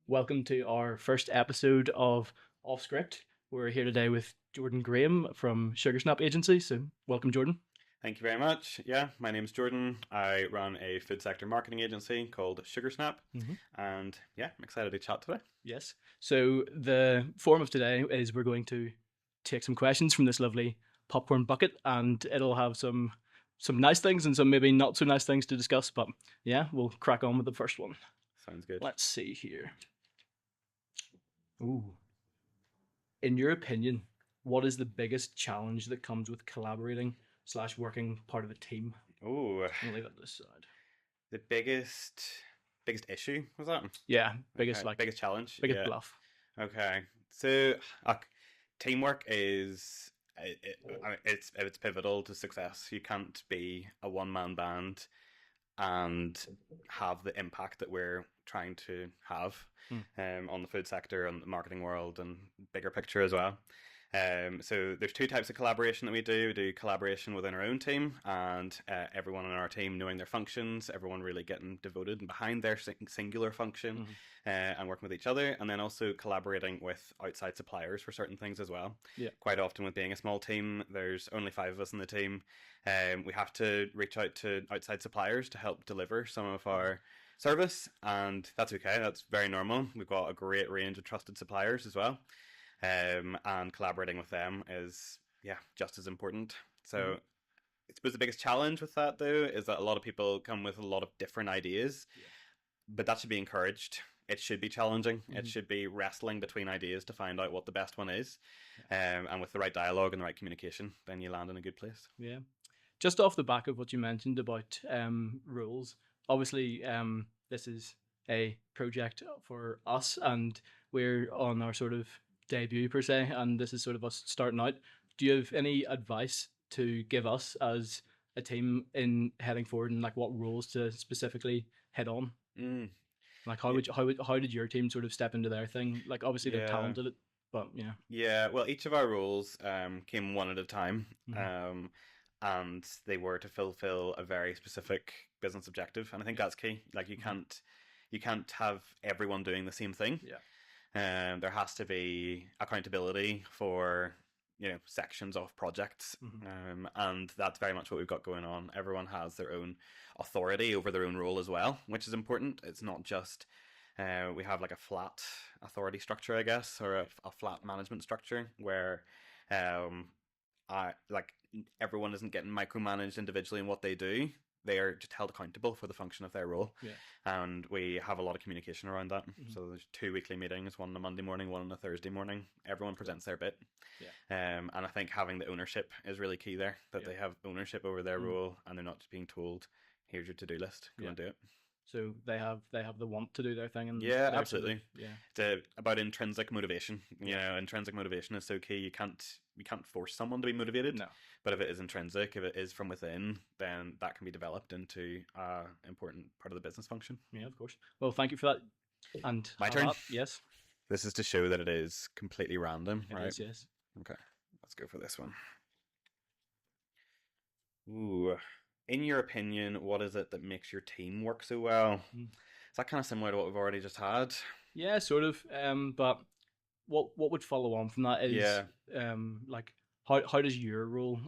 Welcome to our first episode of Off Script. We're here today with Jordan Graham from Sugar Snap Agency. So, welcome, Jordan. Thank you very much. Yeah, my name's Jordan. I run a food sector marketing agency called Sugar Snap, Mm-hmm. and yeah, I'm excited to chat today. Yes. So, the form of today is we're going to take some questions from this lovely popcorn bucket, and it'll have some nice things and some maybe not so nice things to discuss. But yeah, we'll crack on with the first one. Sounds good. Let's see here. Ooh. In your opinion, what is the biggest challenge that comes with collaborating slash working part of a team? Oh, I'll leave that to the side. the biggest issue was that? Yeah, biggest Okay, like biggest challenge. biggest Yeah. bluff. Okay. So, teamwork is it's pivotal to success. You can't be a one man band and have the impact that we're trying to have on the food sector and the marketing world and bigger picture as well. So there's two types of collaboration that we do. We do collaboration within our own team and everyone on our team knowing their functions, everyone really getting devoted and behind their singular function and working with each other. And then also collaborating with outside suppliers for certain things as well. Yeah. Quite often with being a small team, there's only 5 of us in the team. We have to reach out to outside suppliers to help deliver some of our service, and that's okay. That's very normal. We've got a great range of trusted suppliers as well, and collaborating with them is just as important. So I suppose the biggest challenge with that though is that a lot of people come with a lot of different ideas, but that should be encouraged. It should be challenging. It should be wrestling between ideas to find out what the best one is, and with the right dialogue and the right communication, then you land in a good place. Yeah. Just off the back of what you mentioned about rules, obviously this is a project for us and we're on our sort of debut per se, and this is sort of us starting out. Do you have any advice to give us as a team in heading forward, and like what rules to specifically head on? Like how did your team sort of step into their thing? Like obviously they're Yeah. talented, but yeah. Yeah, well, each of our rules came one at a time, Mm-hmm. and they were to fulfill a very specific business objective, and I think that's key. Like you can't have everyone doing the same thing. Yeah. There has to be accountability for sections of projects, and that's very much what we've got going on. Everyone has their own authority over their own role as well, which is important. It's not just we have like a flat authority structure, I guess, or a flat management structure where I like everyone isn't getting micromanaged individually in what they do. They are just held accountable for the function of their role, and we have a lot of communication around that. So there's 2 weekly meetings, one on a Monday morning, one on a Thursday morning. Everyone presents their bit, and I think having the ownership is really key there. That they have ownership over their role, and they're not just being told, "Here's your to-do list, go and do it." So they have the want to do their thing, and Yeah, absolutely. Sort of, It's about intrinsic motivation. Intrinsic motivation is so key. You can't force someone to be motivated. No. But if it is intrinsic, if it is from within, then that can be developed into an important part of the business function. Yeah, of course. Well, thank you for that. And My turn. Yes. This is to show that it is completely random, It right? is, yes. Okay, let's go for this one. Ooh. In your opinion, what is it that makes your team work so well? Is that kind of similar to what we've already just had? Yeah, sort of. But what would follow on from that is like how does your role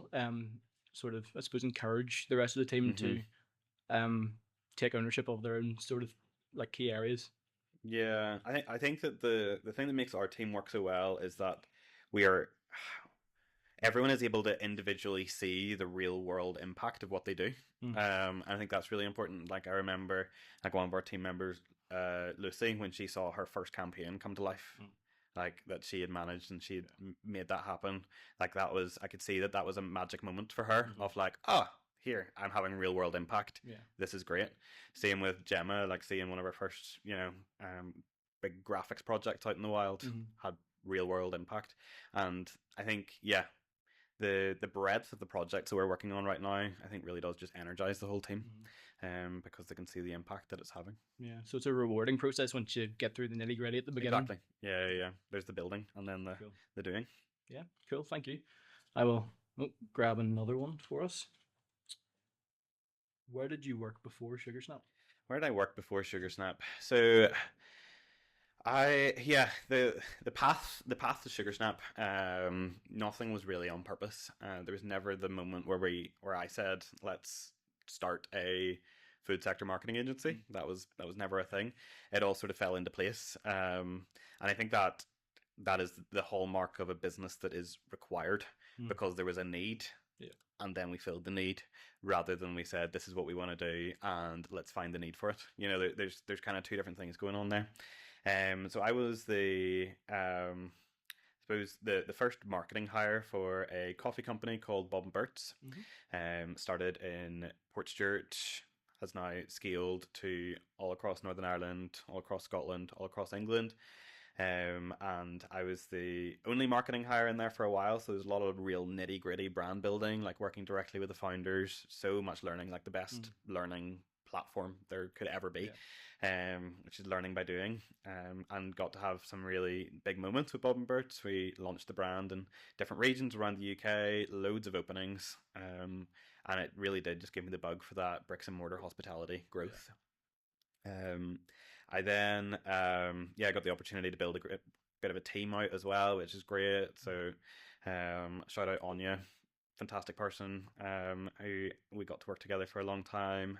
sort of, I suppose, encourage the rest of the team to take ownership of their own sort of like key areas? Yeah, I think that the thing that makes our team work so well is that we are everyone is able to individually see the real world impact of what they do. I think that's really important. Like I remember, like one of our team members, Lucy, when she saw her first campaign come to life, like that she had managed and she had made that happen. Like that was, I could see that was a magic moment for her of like, here I'm having real world impact. This is great. Same with Gemma, like seeing one of her first, big graphics projects out in the wild had real world impact. And I think, the breadth of the projects that we're working on right now, I think really does just energize the whole team, because they can see the impact that it's having. Yeah, so it's a rewarding process once you get through the nitty gritty at the beginning. Exactly. Yeah. There's the building and then the doing. Yeah, cool. Thank you. I will grab another one for us. Where did you work before Sugar Snap? Where did I work before Sugar Snap? So The path to Sugar Snap, nothing was really on purpose. There was never the moment where I said, let's start a food sector marketing agency. Mm. That was never a thing. It all sort of fell into place. And I think that is the hallmark of a business that is required, Mm. because there was a need, Yeah. and then we filled the need, rather than we said this is what we want to do and let's find the need for it. There's kind of two different things going on there. So I was suppose the first marketing hire for a coffee company called Bob and Bert's. Mhm. Started in Port Stewart, has now scaled to all across Northern Ireland, all across Scotland, all across England. And I was the only marketing hire in there for a while, so there's a lot of real nitty gritty brand building, like working directly with the founders. So much learning, like the best learning platform there could ever be, which is learning by doing. And got to have some really big moments with Bob and Bert's. We launched the brand in different regions around the UK, loads of openings, and it really did just give me the bug for that bricks and mortar hospitality growth. I then got the opportunity to build a bit of a team out as well, which is great. So shout out Anya, fantastic person, who we got to work together for a long time.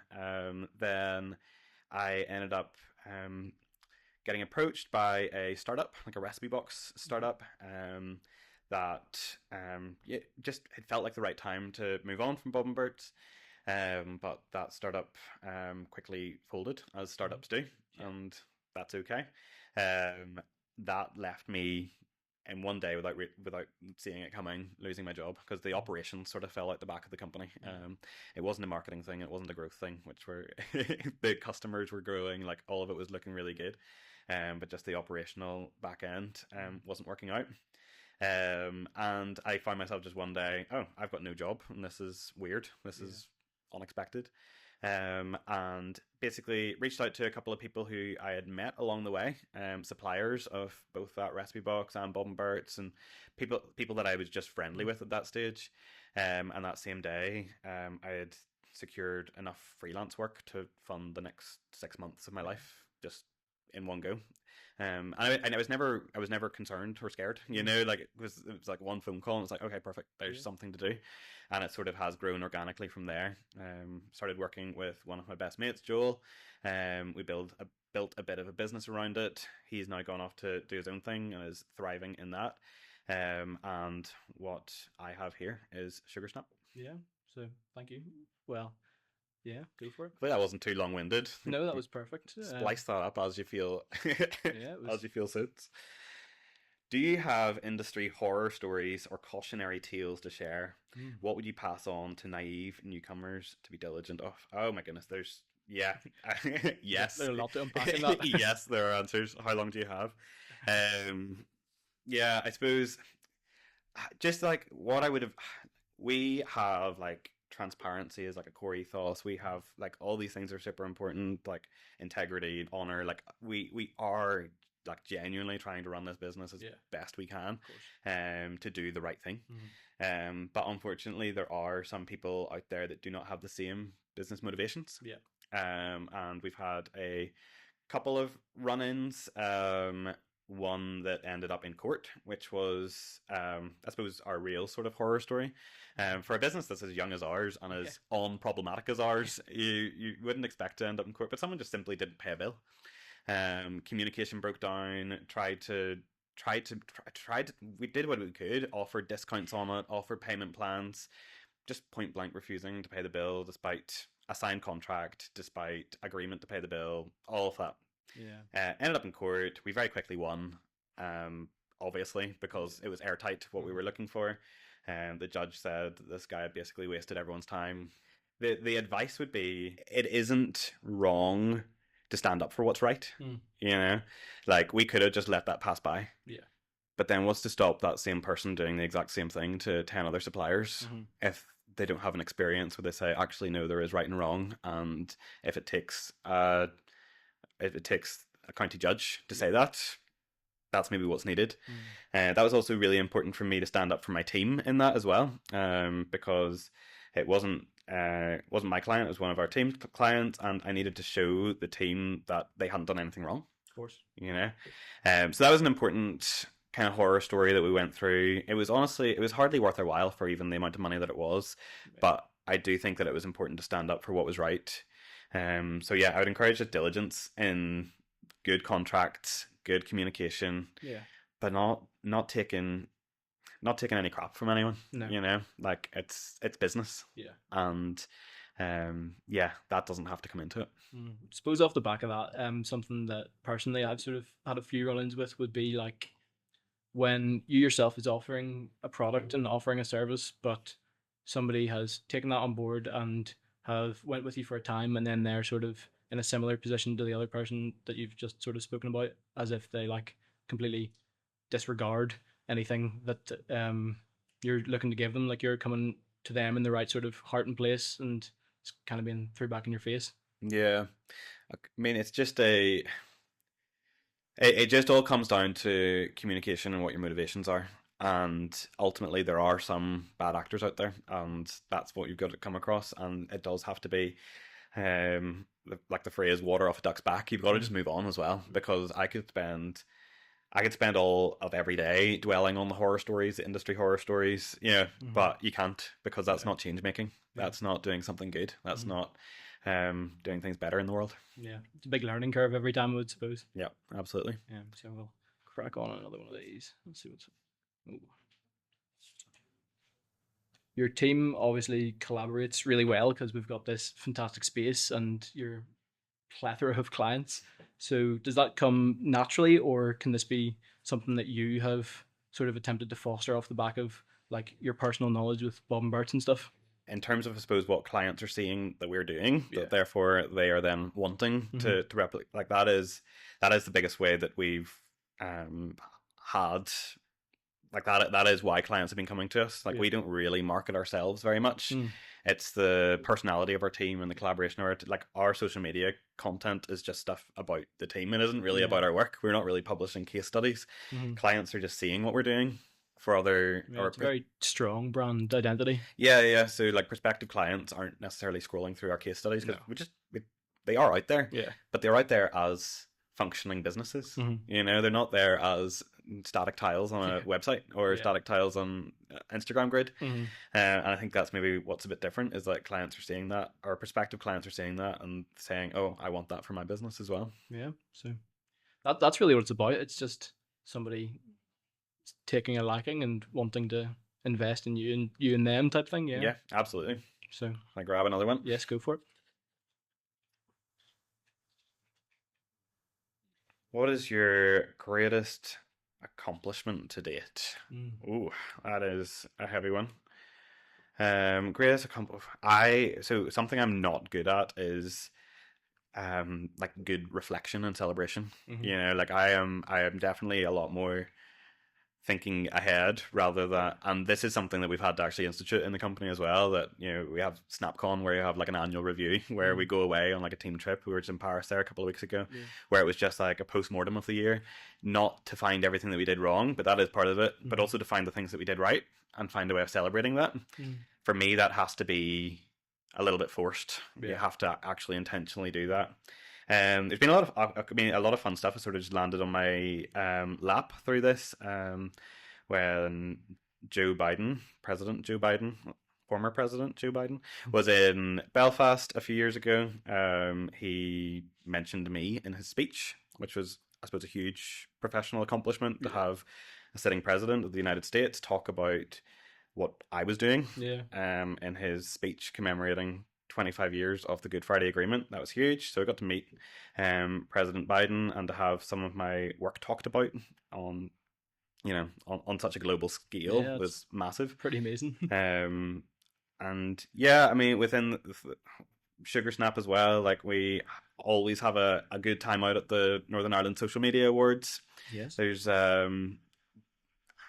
Then I ended up getting approached by a startup, like a recipe box startup, that just it felt like the right time to move on from Bob and Bert's. But that startup quickly folded, as startups do, and that's okay. That left me in one day without seeing it coming, losing my job, because the operations sort of fell out the back of the company. It wasn't a marketing thing, it wasn't a growth thing, which were the customers were growing, like all of it was looking really good, but just the operational back end wasn't working out. And I found myself just one day, oh, I've got no job, and this is weird. This is unexpected. And basically reached out to a couple of people who I had met along the way, suppliers of both that recipe box and Bob and Bert's, and people that I was just friendly with at that stage. And that same day, I had secured enough freelance work to fund the next 6 months of my life, just in one go. And I was never concerned or scared, like it was like one phone call and it's like, okay, perfect, there's something to do. And it sort of has grown organically from there. Started working with one of my best mates, Joel. We built a bit of a business around it. He's now gone off to do his own thing and is thriving in that. And what I have here is Sugar Snap. Yeah. So thank you. Well, yeah, go for it. Hopefully that wasn't too long-winded. No, that was perfect. Splice that up as you feel, Yeah, as you feel suits. Do you have industry horror stories or cautionary tales to share? What would you pass on to naive newcomers to be diligent of? Oh my goodness, yes. There's a lot to unpack in that. Yes, there are answers. How long do you have? I suppose just like what I would have. We have like transparency is like a core ethos. We have like all these things are super important, like integrity, honor. Like we are like genuinely trying to run this business as best we can, to do the right thing. But unfortunately, there are some people out there that do not have the same business motivations. And we've had a couple of run-ins. One that ended up in court, which was, I suppose, our real sort of horror story. For a business that's as young as ours and as unproblematic as ours, you wouldn't expect to end up in court, but someone just simply didn't pay a bill. Communication broke down. We did what we could, offered discounts on it, offered payment plans, just point blank refusing to pay the bill despite a signed contract, despite agreement to pay the bill, all of that. Ended up in court. We very quickly won, obviously, because it was airtight what we were looking for. The judge said this guy had basically wasted everyone's time. The advice would be, it isn't wrong to stand up for what's right. Like we could have just let that pass by. But then what's to stop that same person doing the exact same thing to 10 other suppliers if they don't have an experience where they say, actually, no, there is right and wrong, and if it takes a county judge to say that, that's maybe what's needed. That was also really important for me to stand up for my team in that as well, because it wasn't my client, it was one of our team's clients, and I needed to show the team that they hadn't done anything wrong. Of course. you know. So that was an important kind of horror story that we went through. It was hardly worth our while for even the amount of money that it was, but I do think that it was important to stand up for what was right. So yeah, I would encourage the diligence in good contracts, good communication, Yeah. but not taking any crap from anyone. No. You know, like it's business. Yeah. And yeah, that doesn't have to come into it. Suppose off the back of that, something that personally I've sort of had a few run-ins with would be like when you yourself is offering a product and offering a service, but somebody has taken that on board and have went with you for a time, and then they're sort of in a similar position to the other person that you've just sort of spoken about, as if they like completely disregard anything that you're looking to give them, like you're coming to them in the right sort of heart and place, and it's kind of being thrown back in your face. Yeah, I mean, it's just it just all comes down to communication and what your motivations are. And ultimately, there are some bad actors out there, and that's what you've got to come across. And it does have to be, like the phrase "water off a duck's back." You've got to just move on as well, because I could spend all of every day dwelling on the horror stories, the industry horror stories, but you can't, because that's not change making. That's not doing something good. That's not doing things better in the world. Yeah, it's a big learning curve every time, I would suppose. Yeah, absolutely. Yeah, so we'll crack on another one of these. Let's see what's. Ooh. Your team obviously collaborates really well because we've got this fantastic space and your plethora of clients. So does that come naturally, or can this be something that you have sort of attempted to foster off the back of like your personal knowledge with Bob and Bert's and stuff? In terms of, I suppose, what clients are seeing that we're doing, Yeah. that therefore they are then wanting to replicate. Like that is the biggest way that we've had. Like that is why clients have been coming to us. Like we don't really market ourselves very much. It's the personality of our team and the collaboration of our social media content is just stuff about the team. It isn't really about our work. We're not really publishing case studies. Clients are just seeing what we're doing for other. It's a very strong brand identity. Yeah. So like prospective clients aren't necessarily scrolling through our case studies because they are out there. Yeah. But they're out there as functioning businesses. They're not there as static tiles on a website or static tiles on Instagram grid. And I think that's maybe what's a bit different is that clients are seeing that, or prospective clients are seeing that and saying, oh, I want that for my business as well. Yeah. So that's really what it's about. It's just somebody taking a liking and wanting to invest in you and you and them type thing. Yeah, absolutely. So can I grab another one? Yes, go for it. What is your greatest accomplishment to date? Ooh, that is a heavy one. Greatest accomplishment. So something I'm not good at is like good reflection and celebration. Like I am definitely a lot more thinking ahead rather than, and this is something that we've had to actually institute in the company as well, that we have SnapCon where you have like an annual review where we go away on like a team trip. We were just in Paris there a couple of weeks ago, where it was just like a post-mortem of the year, not to find everything that we did wrong, but that is part of it, but also to find the things that we did right and find a way of celebrating that. For me, that has to be a little bit forced. You have to actually intentionally do that. There's been a lot of fun stuff has sort of just landed on my lap through this. When President Joe Biden, former President Joe Biden, was in Belfast a few years ago, he mentioned me in his speech, which was, I suppose, a huge professional accomplishment to have a sitting president of the United States talk about what I was doing in his speech commemorating 25 years of the Good Friday Agreement. That was huge. So I got to meet President Biden and to have some of my work talked about on such a global scale was massive. Pretty amazing. And yeah, I mean, within Sugar Snap as well, like we always have a good time out at the Northern Ireland Social Media Awards. Yes. There's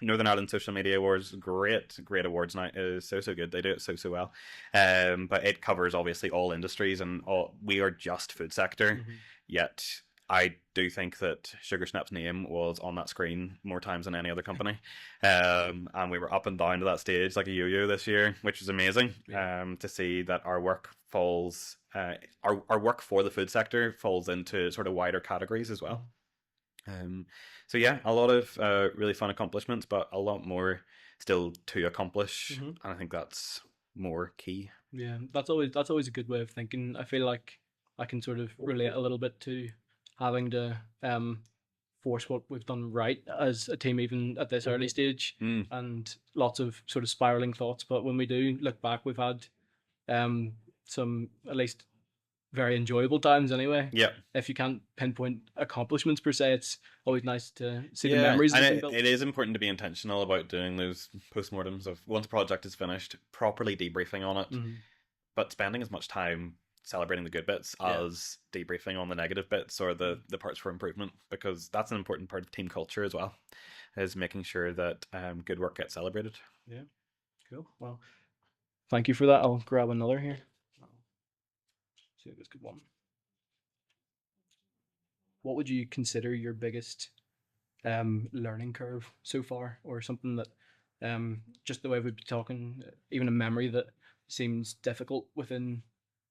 Northern Ireland Social Media Awards, great awards night. It is so good. They do it so well. But it covers obviously all industries, and we are just food sector. Yet I do think that Sugar Snap's name was on that screen more times than any other company. And we were up and down to that stage like a yo-yo this year, which was amazing. To see that our work falls, our work for the food sector falls into sort of wider categories as well. So yeah, a lot of really fun accomplishments, but a lot more still to accomplish, Hmm. and I think that's more key. Yeah, that's always a good way of thinking. I feel like I can sort of relate a little bit to having to force what we've done right as a team, even at this early stage, Mm, and lots of sort of spiraling thoughts. But when we do look back, we've had um some at least very enjoyable times anyway. yeah, If you can't pinpoint accomplishments per se, it's always nice to see the yeah, memories that and have been built. it is important to be intentional about doing those postmortems of once a project is finished, properly debriefing on it, Hmm. but spending as much time celebrating the good bits Yeah. as debriefing on the negative bits or the parts for improvement, because that's an important part of team culture as well, is making sure that good work gets celebrated. Yeah. Cool. Well, thank you for that. I'll grab another here. I'll see if it's a good one. What would you consider your biggest learning curve so far, or something that just the way we've been talking, even a memory that seems difficult within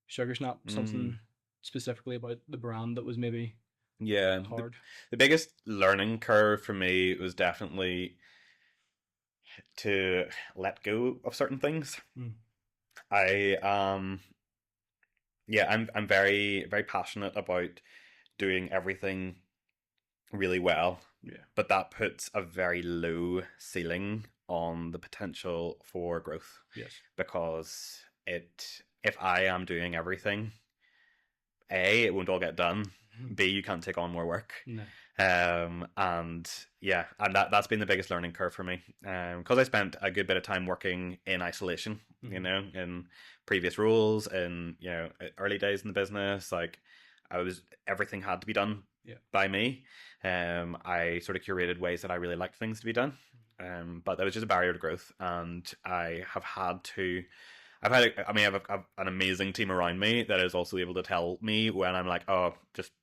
Sugar Snap, Mm, something specifically about the brand that was maybe yeah, hard. the biggest learning curve for me was definitely to let go of certain things. Mm. I yeah, I'm very passionate about doing everything really well, Yeah. but that puts a very low ceiling on the potential for growth, Yes. because it if I am doing everything, A, it won't all get done. B, you can't take on more work. No. And yeah, and that's been the biggest learning curve for me. Because I spent a good bit of time working in isolation, you Mhm. know, in previous roles, in early days in the business. Like, everything had to be done Yeah. by me. I sort of curated ways that I really liked things to be done. But that was just a barrier to growth, and I have had to I mean, I've an amazing team around me that is also able to tell me when I'm like, oh, just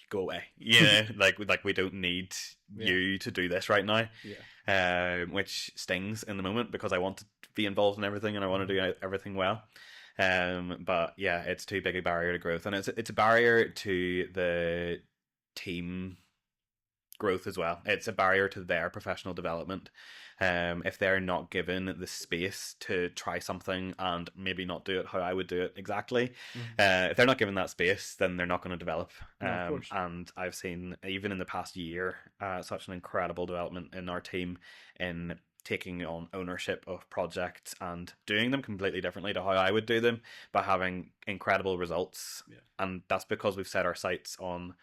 go away. Yeah, like we don't need Yeah. you to do this right now, Yeah. which stings in the moment because I want to be involved in everything and I want to Mhm. do everything well. But yeah, it's too big a barrier to growth, and it's a barrier to the team growth as well. It's a barrier to their professional development. If they're not given the space to try something and maybe not do it how I would do it exactly, Mhm. if they're not given that space, then they're not going to develop. No, of course. And I've seen, even in the past year, such an incredible development in our team in taking on ownership of projects and doing them completely differently to how I would do them, but having incredible results. Yeah. And that's because we've set our sights on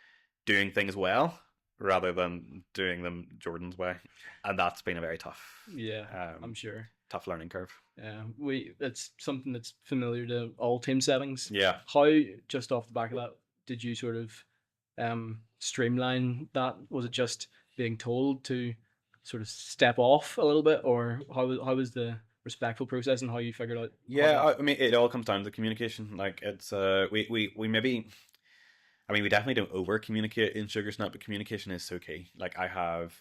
doing things well rather than doing them Jordan's way, and that's been a very Yeah, I'm um, sure. tough learning curve. We it's something that's familiar to all team settings. Yeah, How, just off the back of that, did you sort of streamline that? Was it just being told to sort of step off a little bit, or how was the respectful process and how you figured out how yeah. to? I mean, it all comes down to communication. Like, it's we maybe. I mean, we definitely don't over communicate in Sugar Snap, but communication is so key. Like, I have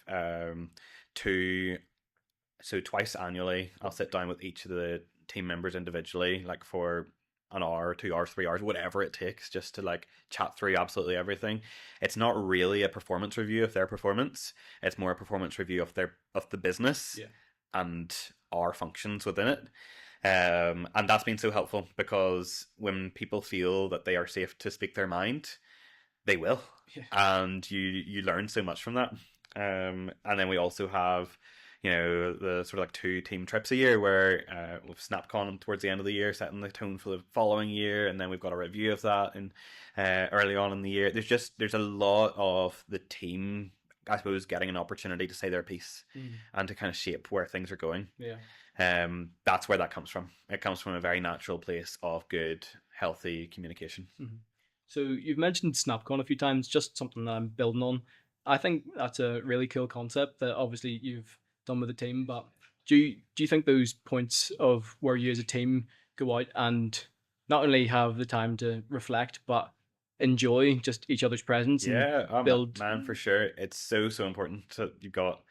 two so twice annually, I'll sit down with each of the team members individually, like for an hour, 2 hours, 3 hours, whatever it takes, just to like chat through absolutely everything. It's not really a performance review of their performance. It's more a performance review of the business Yeah. and our functions within it. And that's been so helpful, because when people feel that they are safe to speak their mind, they will, Yeah. and you learn so much from that. And then we also have, the sort of like 2 team trips a year where with SnapCon towards the end of the year, setting the tone for the following year, and then we've got a review of that and early on in the year. There's a lot of the team, I suppose, getting an opportunity to say their piece Mm. and to kind of shape where things are going. Yeah. That's where that comes from. It comes from a very natural place of good, healthy communication. Mhm. So you've mentioned SnapCon a few times, just something that I'm building on. I think that's a really cool concept that obviously you've done with the team. But do you think those points of where you as a team go out and not only have the time to reflect, but enjoy just each other's presence and Yeah, build? man, for sure. It's so important that you've got.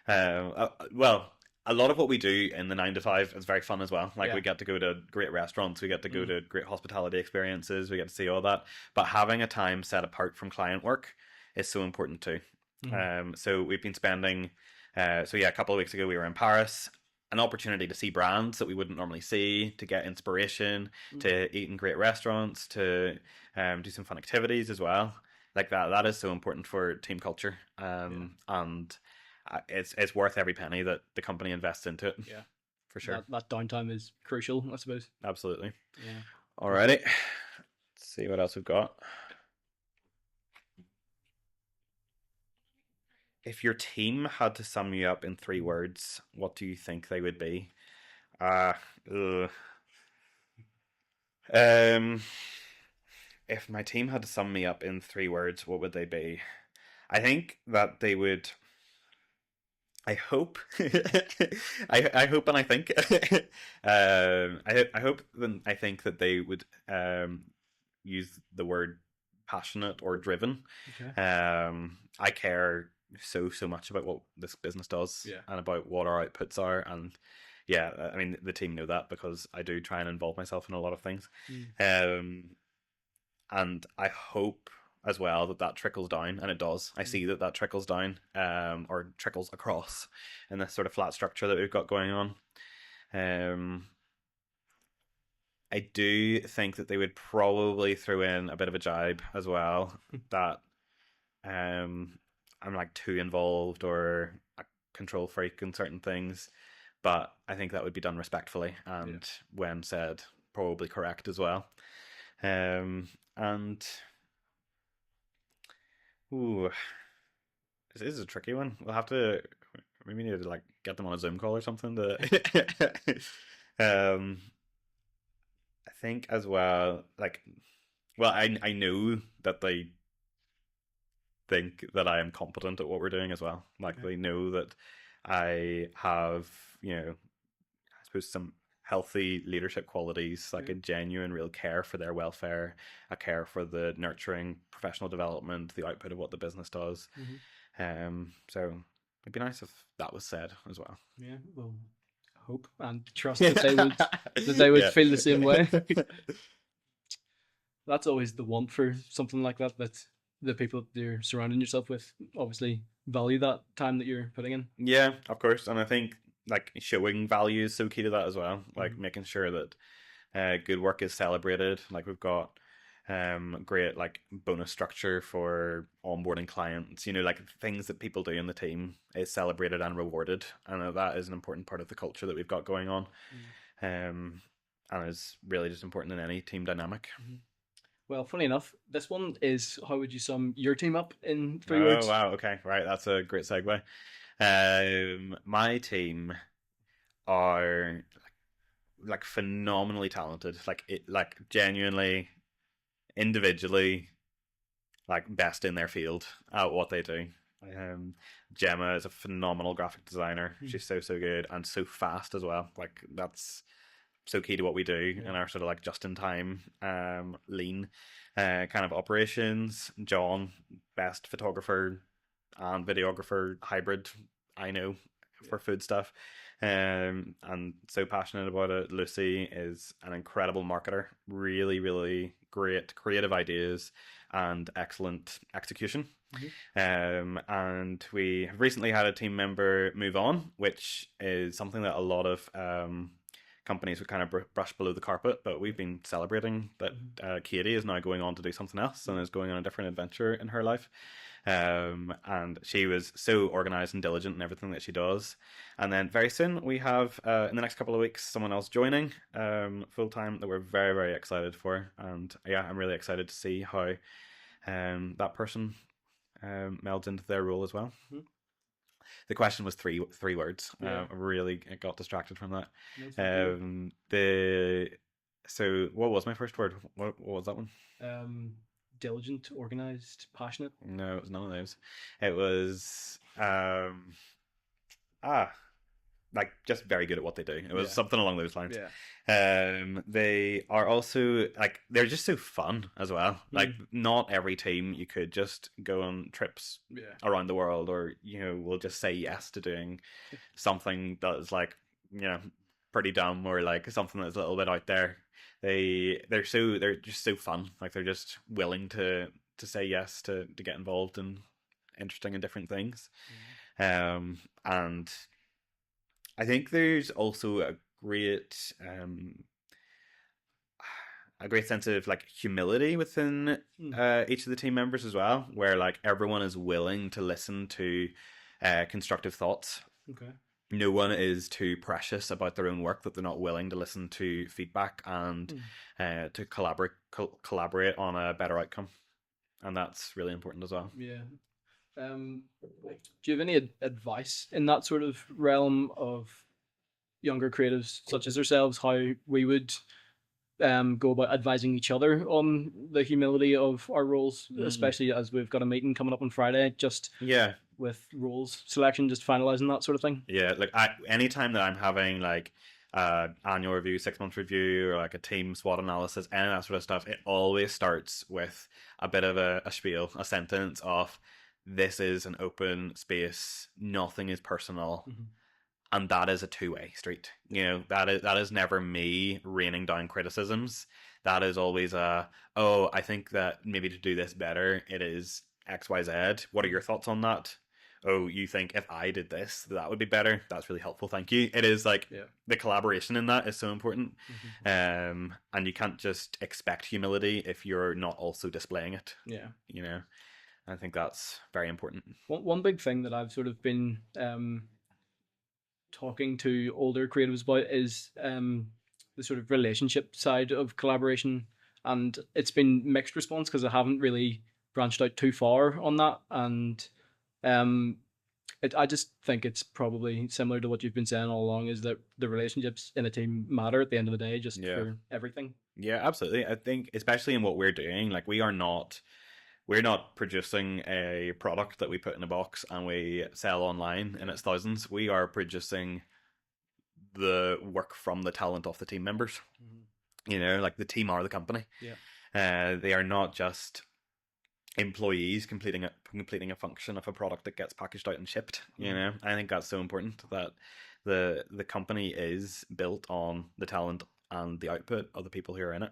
Well, a lot of what we do in the 9 to 5 is very fun as well. Like, Yeah. we get to go to great restaurants, we get to go Mm. to great hospitality experiences, we get to see all that. But having a time set apart from client work is so important too. Mm-hmm. So we've been spending, so yeah, a couple of weeks ago we were in Paris, an opportunity to see brands that we wouldn't normally see, to get inspiration, to eat in great restaurants, to do some fun activities as well. Like that, that is so important for team culture, Yeah. and it's worth every penny that the company invests into it, Yeah. for sure. That downtime is crucial, I suppose. Absolutely. Yeah. Alrighty, let's see what else we've got. If your team had to sum you up in 3 words, what do you think they would be? Uh, ugh. Um, if my team had to sum me up in 3 words, what would they be? I think that they would. I hope. I hope and I think. I hope and I think that they would use the word passionate or driven. Okay. I care so much about what this business does Yeah. and about what our outputs are, and yeah, I mean the team know that because I do try and involve myself in a lot of things. Mm. Um, and I hope as well that that trickles down, and it does. I see that that trickles down, or trickles across in this sort of flat structure that we've got going on. Um, I do think that they would probably throw in a bit of a jibe as well, that um, I'm like too involved or a control freak in certain things, but I think that would be done respectfully Yeah. and when said, probably correct as well. And ooh, this is a tricky one. We'll have to maybe need to like get them on a Zoom call or something to um I think as well like well I know that they think that I am competent at what we're doing as well. Like Okay. they know that I have, I suppose some healthy leadership qualities, like Yeah. a genuine real care for their welfare, a care for the nurturing professional development, the output of what the business does. Mm-hmm. So it'd be nice if that was said as well. Yeah. Well, hope and trust that they would Yeah. feel the same way. That's always the want for something like that. That the people that you're surrounding yourself with obviously value that time that you're putting in. Yeah, of course. And I think like showing value is so key to that as well. Like Mm-hmm. making sure that good work is celebrated. Like we've got great like bonus structure for onboarding clients. Like things that people do in the team is celebrated and rewarded, and that is an important part of the culture that we've got going on. Um, and is really just important in any team dynamic. Mm-hmm. Well, funny enough, this one is how would you sum your team up in three Oh words? wow, okay, right, that's a great segue. My team are like phenomenally talented, like genuinely individually like best in their field at what they do. Um, Gemma is a phenomenal graphic designer. Mm. She's so good and so fast as well. Like that's so key to what we do Yeah. in our sort of like just in time, lean kind of operations. John, best photographer and videographer hybrid I know for food stuff. And so passionate about it. Lucy is an incredible marketer, really, really great creative ideas and excellent execution. And we have recently had a team member move on, which is something that a lot of companies would kind of brush below the carpet, but we've been celebrating that Katie is now going on to do something else and is going on a different adventure in her life. And she was so organized and diligent in everything that she does. And then very soon we have, in the next couple of weeks, someone else joining full time that we're very, very excited for. And yeah, I'm really excited to see how that person melds into their role as well. Mm-hmm. The question was three words. Yeah. I really got distracted from that. No, The so what was my first word? What was that one? diligent, organized, passionate. No, it was none of those. It was ah like just very good at what they do. It was Yeah. something along those lines. Yeah. They are also like they're just so fun as well. Like Mm. not every team you could just go on trips Yeah. around the world, or will just say yes to doing something that is like pretty dumb, or like something that's a little bit out there. They're just so fun. Like they're just willing to say yes to get involved in interesting and different things. And I think there's also a great sense of like humility within each of the team members as well, where like everyone is willing to listen to constructive thoughts. Okay. No one is too precious about their own work that they're not willing to listen to feedback and to collaborate on a better outcome, and that's really important as well. Yeah. Do you have any advice in that sort of realm of younger creatives such as ourselves, how we would go about advising each other on the humility of our roles, especially as we've got a meeting coming up on Friday, just Yeah, with roles selection, just finalizing that sort of thing? yeah. Like anytime that I'm having like annual review, 6 month review, or like a team SWOT analysis, any of that sort of stuff, it always starts with a bit of a spiel, a sentence of, this is an open space, nothing is personal. And that is a two-way street. You know, that is never me raining down criticisms. That is always I think that maybe to do this better, it is XYZ. What are your thoughts on that? Oh, you think if I did this, that would be better? That's really helpful. Thank you. It is like the collaboration in that is so important. And you can't just expect humility if you're not also displaying it. Yeah. You know, I think that's very important. One big thing that I've sort of been talking to older creatives about is the sort of relationship side of collaboration, and it's been mixed response because I haven't really branched out too far on that, and I just think it's probably similar to what you've been saying all along, is that the relationships in a team matter at the end of the day, just for everything. Yeah, absolutely. I think especially in what we're doing, like we're not producing a product that we put in a box and we sell online in its thousands. We are producing the work from the talent of the team members. You know, like the team are the company. They are not just employees completing a function of a product that gets packaged out and shipped. You know, I think that's so important, that the company is built on the talent and the output of the people who are in it.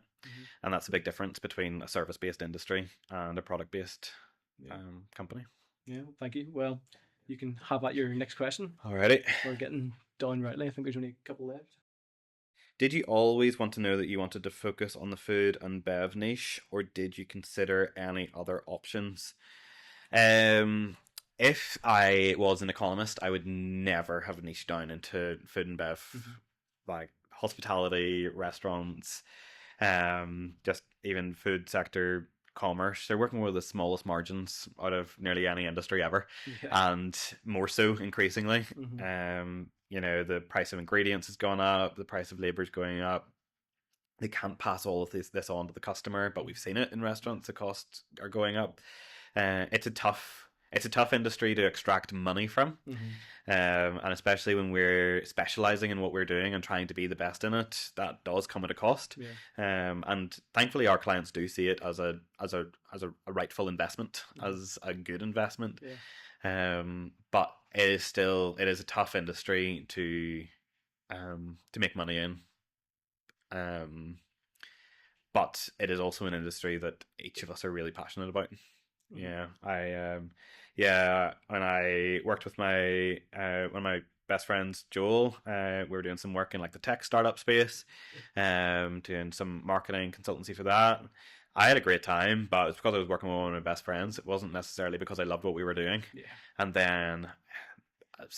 And that's a big difference between a service-based industry and a product-based company. Yeah, thank you. Well, you can have at your next question. Alrighty. We're getting down rightly. I think there's only a couple left. Did you always want to know that you wanted to focus on the food and bev niche, or did you consider any other options? If I was an economist, I would never have niched down into food and bev, like hospitality, restaurants, just even food sector, commerce. They're working with the smallest margins out of nearly any industry ever, and more so increasingly. You know, the price of ingredients has gone up, the price of labor is going up. They can't pass all of this on to the customer, but we've seen it in restaurants. The costs are going up. It's a tough industry to extract money from, and especially when we're specializing in what we're doing and trying to be the best in it, that does come at a cost. And thankfully, our clients do see it as a rightful investment, as a good investment. But it is a tough industry to make money in. But it is also an industry that each of us are really passionate about. When I worked with my one of my best friends, Joel, we were doing some work in like the tech startup space, doing some marketing consultancy for that. I had a great time, but it's because I was working with one of my best friends. It wasn't necessarily because I loved what we were doing. And then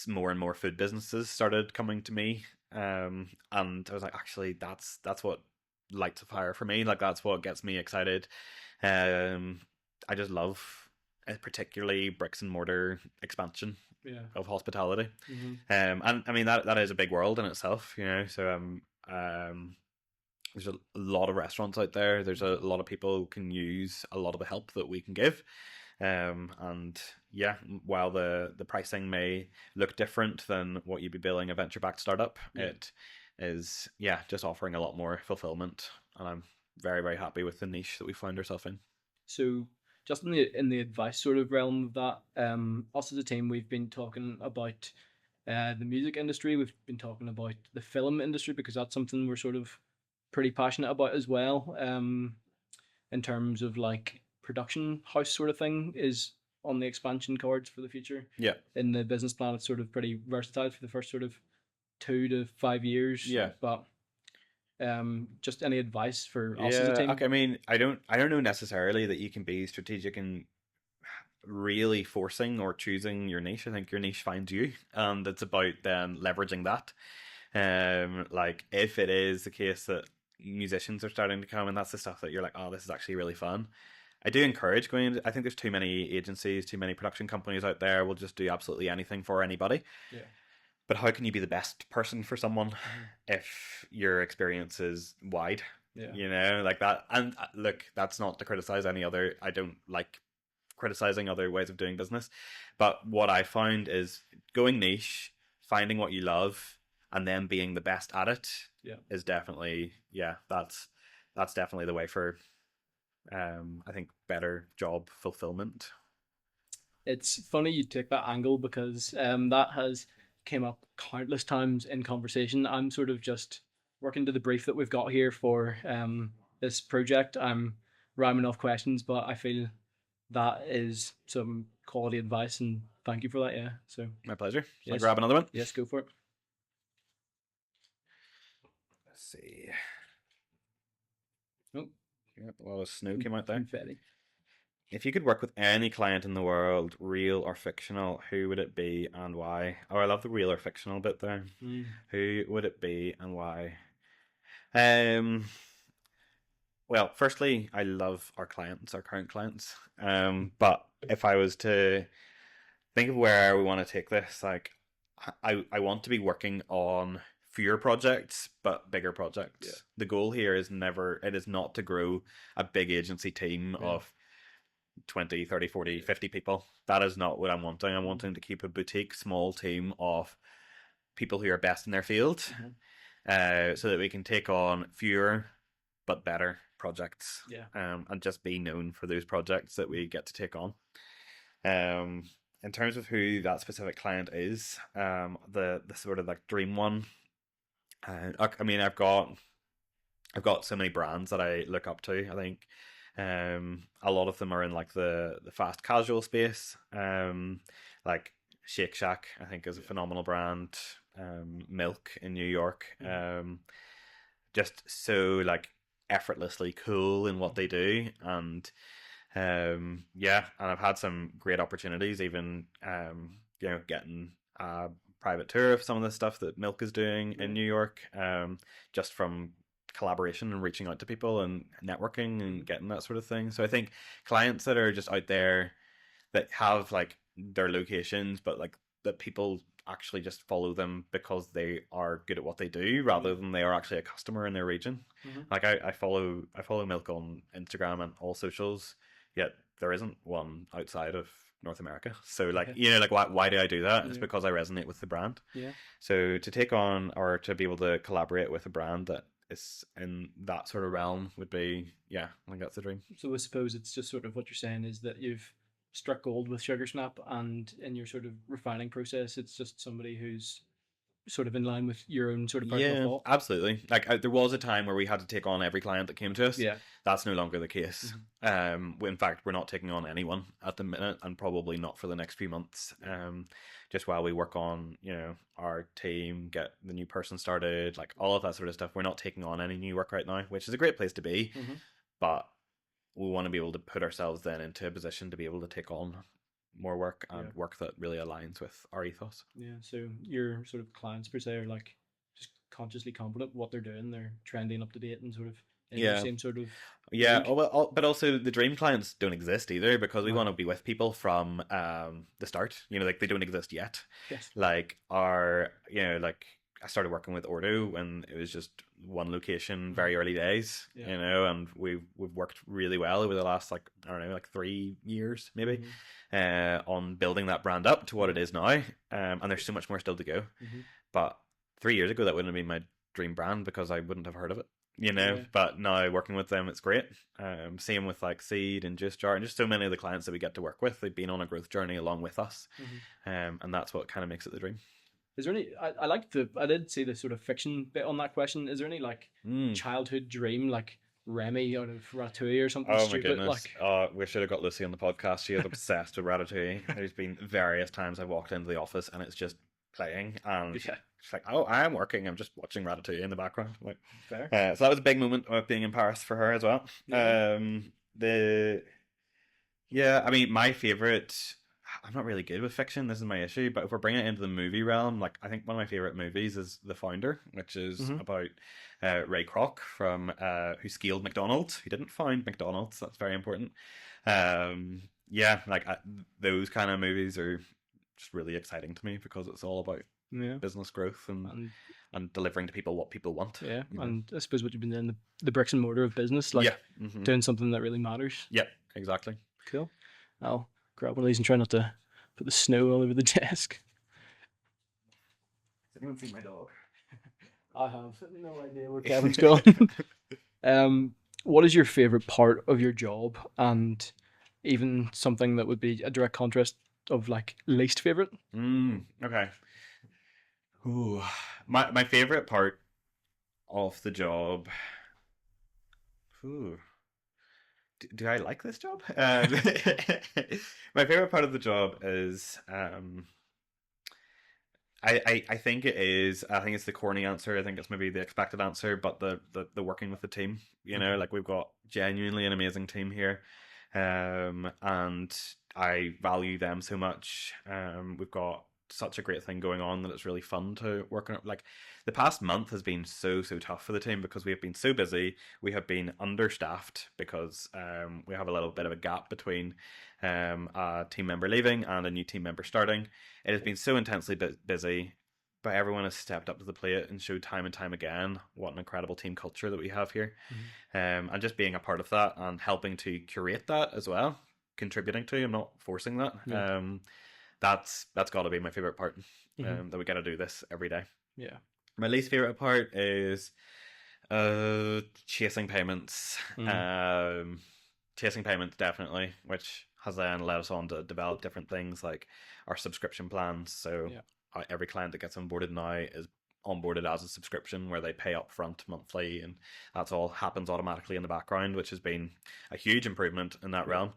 more and more food businesses started coming to me, and I was like, actually, that's what lights a fire for me. Like that's what gets me excited. I just love, particularly bricks and mortar expansion of hospitality. And I mean that is a big world in itself, you know. So there's a lot of restaurants out there. There's a lot of people who can use a lot of the help that we can give. And yeah, while the pricing may look different than what you'd be billing a venture-backed startup, it is just offering a lot more fulfillment. And I'm very, very happy with the niche that we found ourselves in. So just in the advice sort of realm of that, us as a team, we've been talking about the music industry. We've been talking about the film industry because that's something we're sort of pretty passionate about as well. In terms of like production house sort of thing is on the expansion cards for the future. Yeah. In the business plan, it's sort of pretty versatile for the first sort of 2 to 5 years. Yeah. But just any advice for us as a Yeah. team? Okay. I mean, I don't know necessarily that you can be strategic and really forcing or choosing your niche. I think your niche finds you, and it's about then leveraging that. Like if it is the case that musicians are starting to come, and that's the stuff that you're like, oh, this is actually really fun. I do encourage going into, I think there's too many agencies, too many production companies out there will just do absolutely anything for anybody. Yeah. But how can you be the best person for someone if your experience is wide? Yeah. You know, like that. And look, that's not to criticize any other, I don't like criticizing other ways of doing business. But what I found is going niche, finding what you love, and then being the best at it is definitely, that's definitely the way for, I think, better job fulfillment. It's funny you take that angle because that has came up countless times in conversation. I'm sort of just working to the brief that we've got here for this project. I'm rhyming off questions, but I feel that is some quality advice, and thank you for that. Yeah, so My pleasure. Shall I yes. grab another one? Yes, go for it. Let's see. Oh, Yep, a lot of snow came out there. confetti. If you could work with any client in the world, real or fictional, who would it be and why? Oh, I love the real or fictional bit there. Who would it be and why? Well, firstly, I love our clients, our current clients. But if I was to think of where we want to take this, like I want to be working on fewer projects but bigger projects. Yeah. The goal here is not to grow a big agency team of 20, 30, 40, 50 people. That is not what I'm wanting. I'm wanting to keep a boutique small team of people who are best in their field, so that we can take on fewer but better projects, and just be known for those projects that we get to take on. In terms of who that specific client is, the sort of like dream one, I mean, I've got so many brands that I look up to. I think a lot of them are in like the fast casual space. Like Shake Shack, I think, is a phenomenal brand. Milk in New York, just so like effortlessly cool in what they do, and and I've had some great opportunities, even getting a private tour of some of the stuff that Milk is doing in New York, just from collaboration and reaching out to people and networking and getting that sort of thing. So I think clients that are just out there that have like their locations, but like that people actually just follow them because they are good at what they do rather than they are actually a customer in their region. Like I follow Milk on Instagram and all socials, yet there isn't one outside of North America. So like, like why do I do that? It's because I resonate with the brand. So to take on or to be able to collaborate with a brand that is in that sort of realm would be, I think that's the dream. So I suppose it's just sort of what you're saying is that you've struck gold with Sugar Snap, and in your sort of refining process, it's just somebody who's sort of in line with your own sort of personal thought. Absolutely. Like there was a time where we had to take on every client that came to us. That's no longer the case. In fact, we're not taking on anyone at the minute, and probably not for the next few months. Just while we work on our team, get the new person started, like all of that sort of stuff. We're not taking on any new work right now, which is a great place to be, but we want to be able to put ourselves then into a position to be able to take on more work and work that really aligns with our ethos. So your sort of clients per se are like just consciously confident what they're doing, they're trending up to date and sort of in the same sort of but also the dream clients don't exist either, because we want to be with people from the start. Like they don't exist yet. Like like I started working with Ordo when it was just one location, very early days, and we've worked really well over the last, like, I don't know, like 3 years maybe, on building that brand up to what it is now. And there's so much more still to go. But 3 years ago, that wouldn't have been my dream brand because I wouldn't have heard of it, but now working with them, it's great. Same with like Seed and Juice Jar and just so many of the clients that we get to work with. They've been on a growth journey along with us. And that's what kind of makes it the dream. Is there any? I did see the sort of fiction bit on that question. Is there any like childhood dream, like Remy out of Ratatouille or something Oh my stupid. goodness. Like, We should have got Lucy on the podcast. She is obsessed with Ratatouille. There's been various times I've walked into the office and it's just playing, and yeah, she's like, "Oh, I'm working. I'm just watching Ratatouille in the background." I'm like, fair. so that was a big moment of being in Paris for her as well. Yeah. The Yeah, I mean, my favorite. I'm not really good with fiction. This is my issue. But if we're bringing it into the movie realm, like I think one of my favorite movies is The Founder, which is Hmm. about Ray Kroc from who scaled McDonald's. He didn't found McDonald's. That's very important. Yeah, like those kind of movies are just really exciting to me because it's all about Yeah. business growth And and delivering to people what people want. yeah, You know? and I suppose what you've been doing, the bricks and mortar of business, Yeah. like doing something that really matters. Yeah. Exactly. Cool. I'll grab one of these and try not to put the snow all over the desk. Has anyone seen my dog? I have no idea where Kevin's gone. What is your favorite part of your job, and even something that would be a direct contrast of like least favorite? Okay. Ooh. My favorite part of the job. Ooh. Do I like this job? My favorite part of the job is I think it is. I think it's the corny answer. I think it's maybe the expected answer, but the working with the team. You know, like we've got genuinely an amazing team here, and I value them so much. We've got such a great thing going on that it's really fun to work on it. Like the past month has been so tough for the team because we have been so busy. We have been understaffed because we have a little bit of a gap between a team member leaving and a new team member starting. It has been so intensely busy, but everyone has stepped up to the plate and showed time and time again what an incredible team culture that we have here. And just being a part of that and helping to curate that as well, contributing to. I'm not forcing that. Yeah. That's got to be my favorite part. Mhm. That we got to do this every day. Yeah. My least favorite part is chasing payments. Chasing payments definitely, which has then led us on to develop different things like our subscription plans. So Yeah. every client that gets onboarded now is onboarded as a subscription where they pay up front monthly, and that's all happens automatically in the background, which has been a huge improvement in that realm.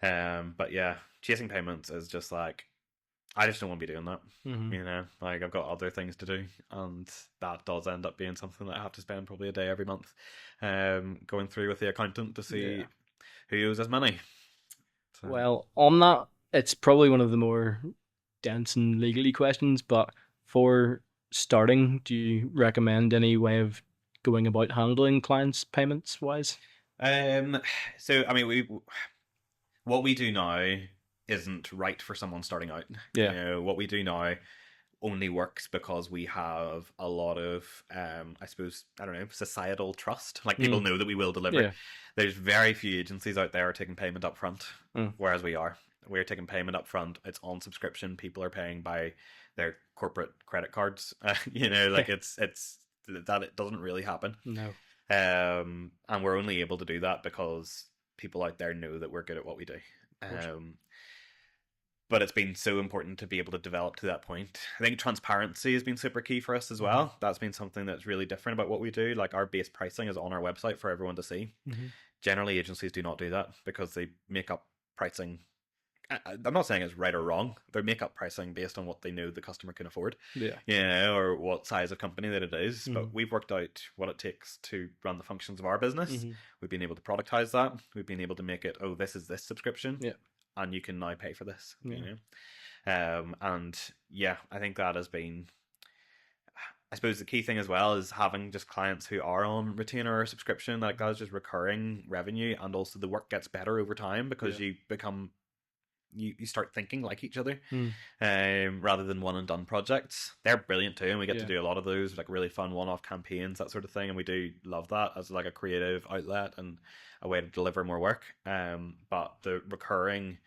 But yeah, chasing payments is just like I just don't want to be doing that. You know, like I've got other things to do, and that does end up being something that I have to spend probably a day every month, going through with the accountant to see Yeah. who owes us money. So. Well, on that, it's probably one of the more dense and legally questions, but for starting, do you recommend any way of going about handling clients' payments wise? So I mean, what we do now isn't right for someone starting out. Yeah. You know, what we do now only works because we have a lot of, I suppose, I don't know, societal trust. Like people know that we will deliver. Yeah. There's very few agencies out there are taking payment up front, Mm. whereas we're taking payment up front. It's on subscription. People are paying by their corporate credit cards. You know, like it's that it doesn't really happen. No. And we're only able to do that because people out there know that we're good at what we do. But it's been so important to be able to develop to that point. I think transparency has been super key for us as well. That's been something that's really different about what we do. Like our base pricing is on our website for everyone to see. Generally, agencies do not do that because they make up pricing. I'm not saying it's right or wrong. They make up pricing based on what they know the customer can afford. Yeah. You know, or what size of company that it is. But we've worked out what it takes to run the functions of our business. We've been able to productize that. We've been able to make it, oh, this is this subscription. Yeah. And you can now pay for this. Yeah. You know? And yeah, I think that has been, I suppose the key thing as well is having just clients who are on retainer or subscription. Like that is just recurring revenue, and also the work gets better over time because you become you start thinking like each other, rather than one and done projects. They're brilliant too, and we get to do a lot of those like really fun one-off campaigns, that sort of thing, and we do love that as like a creative outlet and a way to deliver more work. But the recurring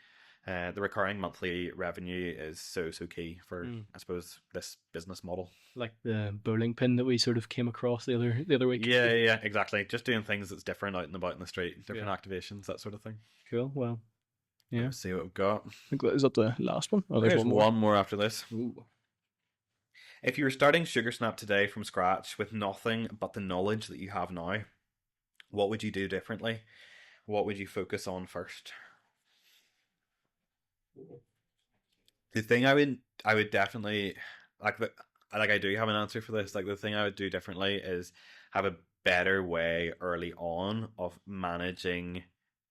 monthly revenue is so key for I suppose this business model. Like the bowling pin that we sort of came across the other week. Yeah, exactly. Just doing things that's different out and about in the street, different activations, that sort of thing. Cool. Well, yeah. Let's see what we've got. I think that is up the last one. Oh, there's one more after this. Ooh. If you were starting SugarSnap today from scratch with nothing but the knowledge that you have now, What would you do differently? What would you focus on first? The thing I would definitely like the like I do have an answer for this. Like the thing I would do differently is have a better way early on of managing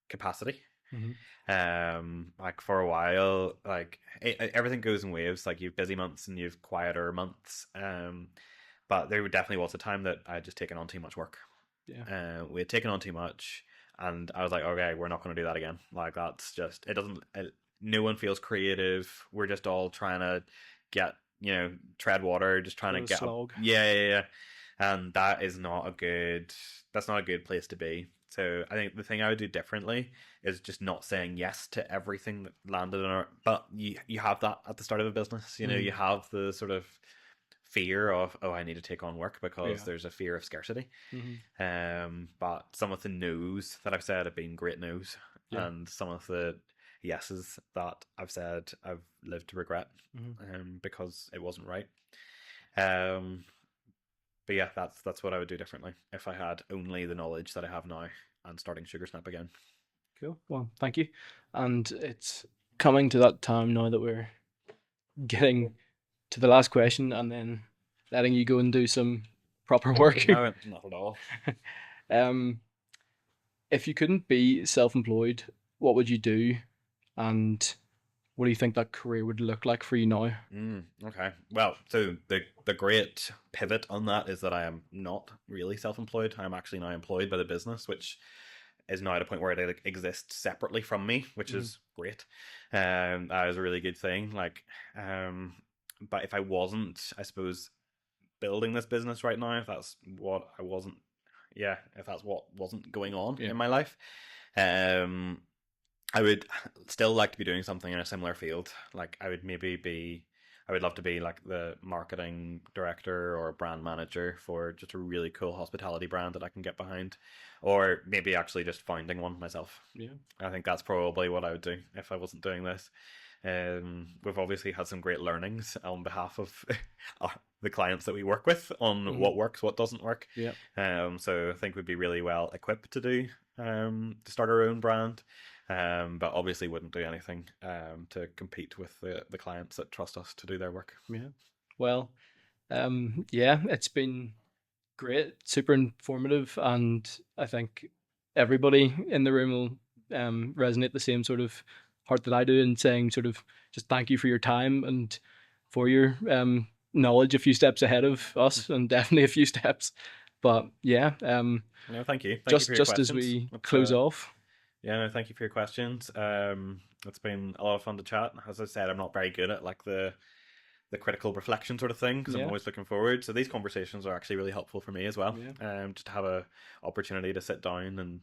capacity. Mm-hmm. Like for a while, like everything goes in waves. Like you've busy months and you've quieter months. But there definitely was a time that I had just taken on too much work. Yeah. We had taken on too much, and I was like, okay, we're not going to do that again. Like that's just it doesn't. No one feels creative. We're just all trying to get tread water, just trying to A get up. slog. Yeah. And that is not a good. That's not a good place to be. So I think the thing I would do differently is just not saying yes to everything that landed on our. But you have that at the start of a business. You know, Mm. you have the sort of fear of, oh, I need to take on work because Yeah. there's a fear of scarcity. Mm-hmm. But some of the no's that I've said have been great no's, Yeah. and some of the yeses that I've said I've lived to regret, Mm-hmm. because it wasn't right. Um, but yeah, that's what I would do differently if I had only the knowledge that I have now and starting Sugar Snap again. Cool. Well, thank you. And it's coming to that time now that we're getting to the last question and then letting you go and do some proper work. No, not at all. um, if you couldn't be self-employed, what would you do? And what do you think that career would look like for you now? Okay. Well, so the great pivot on that is that I am not really self-employed. I'm actually now employed by the business, which is now at a point where it exists separately from me, which Mm. is great. That is a really good thing. Like, but if I wasn't, I suppose, building this business right now, if that's what I wasn't, yeah, if that's what wasn't going on Yeah. in my life, um, I would still like to be doing something in a similar field. Like I would love to be like the marketing director or brand manager for just a really cool hospitality brand that I can get behind, or maybe actually just founding one myself. Yeah. I think that's probably what I would do if I wasn't doing this. We've obviously had some great learnings on behalf of the clients that we work with on Mm-hmm. what works, what doesn't work. Yeah. So I think we'd be really well equipped to do to start our own brand. But obviously wouldn't do anything to compete with the clients that trust us to do their work. Yeah. Well, yeah, it's been great, super informative, and I think everybody in the room will resonate the same sort of heart that I do in saying sort of just thank you for your time and for your knowledge a few steps ahead of us and definitely a few steps. But yeah, No, thank you. Thank you for your just as questions. we close off. Yeah, no, thank you for your questions. It's been a lot of fun to chat. As I said, I'm not very good at like the critical reflection sort of thing because I'm Yeah, always looking forward. So these conversations are actually really helpful for me as well. yeah. Just to have a opportunity to sit down and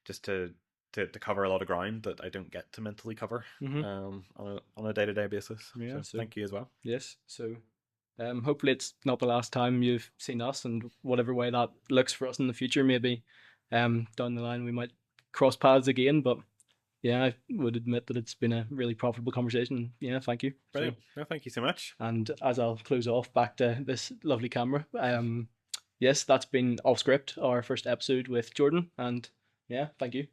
just to cover a lot of ground that I don't get to mentally cover Mm-hmm. on a day-to-day basis. Yeah, So so thank you as well. yes, so hopefully it's not the last time you've seen us, and whatever way that looks for us in the future, maybe down the line we might cross paths again. But yeah, I would admit that it's been a really profitable conversation. Yeah, thank you. So, Brilliant. No, thank you so much. and as I'll close off back to this lovely camera, yes, that's been Off Script, our first episode with Jordan, and yeah, thank you.